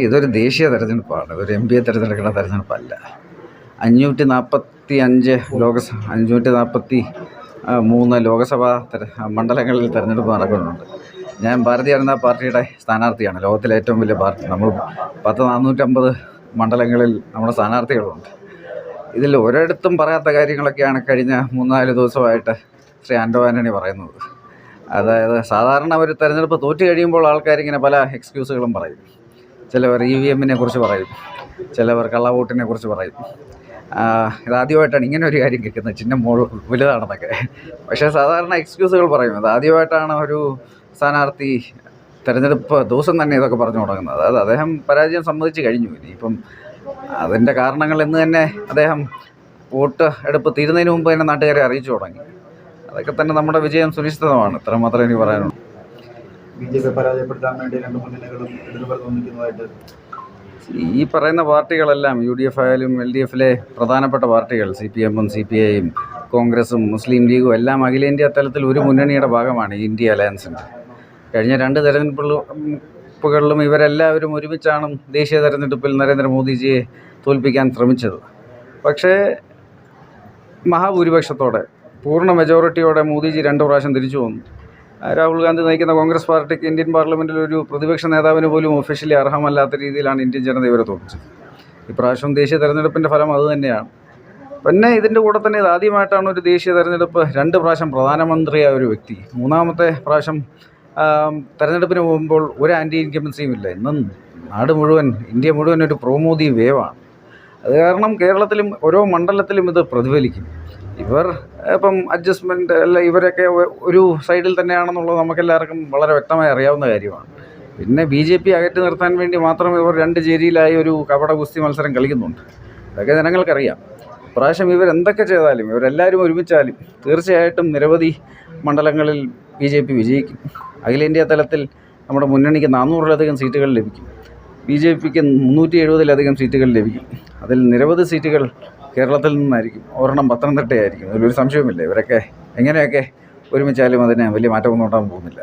ഇതൊരു ദേശീയ തെരഞ്ഞെടുപ്പാണ്, ഒരു MP തിരഞ്ഞെടുക്കുന്ന തെരഞ്ഞെടുപ്പല്ല. 543 ലോകസഭാ മണ്ഡലങ്ങളിൽ തെരഞ്ഞെടുപ്പ് നടക്കുന്നുണ്ട്. ഞാൻ ഭാരതീയ ജനതാ പാർട്ടിയുടെ സ്ഥാനാർത്ഥിയാണ്. ലോകത്തിലെ ഏറ്റവും വലിയ പാർട്ടി. നമ്മൾ 450 മണ്ഡലങ്ങളിൽ നമ്മുടെ സ്ഥാനാർത്ഥികളുണ്ട്. ഇതിൽ ഒരിടത്തും പറയാത്ത കാര്യങ്ങളൊക്കെയാണ് കഴിഞ്ഞ 3-4 ദിവസമായിട്ട് ശ്രീ ആൻ്റോ ആൻ്റണി പറയുന്നത്. അതായത് സാധാരണ ഒരു തെരഞ്ഞെടുപ്പ് തോറ്റു കഴിയുമ്പോൾ ആൾക്കാരിങ്ങനെ പല എക്സ്ക്യൂസുകളും പറയും. ചിലവർ EVM-നെ കുറിച്ച് പറയും, ചിലവർ കള്ളവോട്ടിനെ കുറിച്ച് പറയും. ഇതാദ്യമായിട്ടാണ് ഇങ്ങനെ ഒരു കാര്യം കേൾക്കുന്നത്, ചിഹ്നം വലുതാണെന്നൊക്കെ. പക്ഷേ സാധാരണ എക്സ്ക്യൂസുകൾ പറയും. അത് ആദ്യമായിട്ടാണ് ഒരു സ്ഥാനാർത്ഥി തെരഞ്ഞെടുപ്പ് ദിവസം തന്നെ ഇതൊക്കെ പറഞ്ഞു തുടങ്ങുന്നത്. അതായത് അദ്ദേഹം പരാജയം സമ്മതിച്ച് കഴിഞ്ഞു. ഇനിയിപ്പം അതിൻ്റെ കാരണങ്ങൾ ഇന്ന് തന്നെ അദ്ദേഹം വോട്ട് എടുപ്പ് തീരുന്നതിന് മുമ്പ് തന്നെ നാട്ടുകാരെ അറിയിച്ചു തുടങ്ങി. അതൊക്കെ തന്നെ നമ്മുടെ വിജയം സുനിശ്ചിതമാണ്. ഇത്ര മാത്രമേ എനിക്ക് പറയാനുള്ളൂ. BJP പരാജയപ്പെടുത്താൻ വേണ്ടി രണ്ട് മുന്നണികളും എതിർപ്പ് തോന്നിക്കുന്നതായിട്ട് ഈ പറയുന്ന പാർട്ടികളെല്ലാം UDF ആയാലും LDF-ലെ പ്രധാനപ്പെട്ട പാർട്ടികൾ CPM-ഉം CPI-യും കോൺഗ്രസും മുസ്ലിം ലീഗും എല്ലാം അഖിലേന്ത്യാ തലത്തിൽ ഒരു മുന്നണിയുടെ ഭാഗമാണ് ഇന്ത്യ അലയൻസിൻ്റെ. കഴിഞ്ഞ 2 തെരഞ്ഞെടുപ്പുകളിലും ഇവരെല്ലാവരും ഒരുമിച്ചാണ് ദേശീയ തെരഞ്ഞെടുപ്പിൽ നരേന്ദ്രമോദിജിയെ തോൽപ്പിക്കാൻ ശ്രമിച്ചത്. പക്ഷേ മഹാഭൂരിപക്ഷത്തോടെ, പൂർണ്ണ മെജോറിറ്റിയോടെ മോദിജി 2 പ്രാവശ്യം തിരിച്ചു വന്നു. രാഹുൽ ഗാന്ധി നയിക്കുന്ന കോൺഗ്രസ് പാർട്ടിക്ക് ഇന്ത്യൻ പാർലമെൻറ്റിൽ ഒരു പ്രതിപക്ഷ നേതാവിന് പോലും ഒഫീഷ്യലി അർഹമല്ലാത്ത രീതിയിലാണ് ഇന്ത്യൻ ജനത ഇവരെ തോൽപ്പിച്ചത്. ഇപ്രാവശ്യം ദേശീയ തെരഞ്ഞെടുപ്പിൻ്റെ ഫലം അതുതന്നെയാണ്. പിന്നെ ഇതിൻ്റെ കൂടെ തന്നെ ഇതാദ്യമായിട്ടാണ് ഒരു ദേശീയ തെരഞ്ഞെടുപ്പ് 2 പ്രാവശ്യം പ്രധാനമന്ത്രിയായ ഒരു വ്യക്തി. 3-ാമത്തെ പ്രാവശ്യം തെരഞ്ഞെടുപ്പിന് പോകുമ്പോൾ ഒരു ആൻറ്റി ഇൻകംബൻസിയും ഇല്ല. ഇന്നും നാട് മുഴുവൻ, ഇന്ത്യ മുഴുവൻ ഒരു പ്രോ-മോദി വേവാണ്. അത് കാരണം കേരളത്തിലും ഓരോ മണ്ഡലത്തിലും ഇത് പ്രതിഫലിക്കും. ഇവർ ഇപ്പം അഡ്ജസ്റ്റ്മെൻറ്റ് അല്ല, ഇവരൊക്കെ ഒരു സൈഡിൽ തന്നെയാണെന്നുള്ളത് നമുക്കെല്ലാവർക്കും വളരെ വ്യക്തമായി അറിയാവുന്ന കാര്യമാണ്. പിന്നെ BJP അകറ്റി നിർത്താൻ വേണ്ടി മാത്രം ഇവർ 2 ചേരിയിലായി ഒരു കപട ഗുസ്തി മത്സരം കളിക്കുന്നുണ്ട്. അതൊക്കെ ജനങ്ങൾക്കറിയാം. പ്രാവശ്യം ഇവരെന്തൊക്കെ ചെയ്താലും, ഇവരെല്ലാവരും ഒരുമിച്ചാലും തീർച്ചയായിട്ടും നിരവധി മണ്ഡലങ്ങളിൽ BJP വിജയിക്കും. അഖിലേന്ത്യാ തലത്തിൽ നമ്മുടെ മുന്നണിക്ക് 400-ലധികം സീറ്റുകൾ ലഭിക്കും. BJPക്ക് 370-ലധികം സീറ്റുകൾ ലഭിക്കും. അതിൽ നിരവധി സീറ്റുകൾ കേരളത്തിൽ നിന്നായിരിക്കും. ഒരെണ്ണം പത്തനംതിട്ടയായിരിക്കും. അതിലൊരു സംശയവുമില്ല. ഇവരൊക്കെ എങ്ങനെയൊക്കെ ഒരുമിച്ചാലും അതിന് വലിയ മാറ്റമൊന്നും ഉണ്ടാകാൻ പോകുന്നില്ല.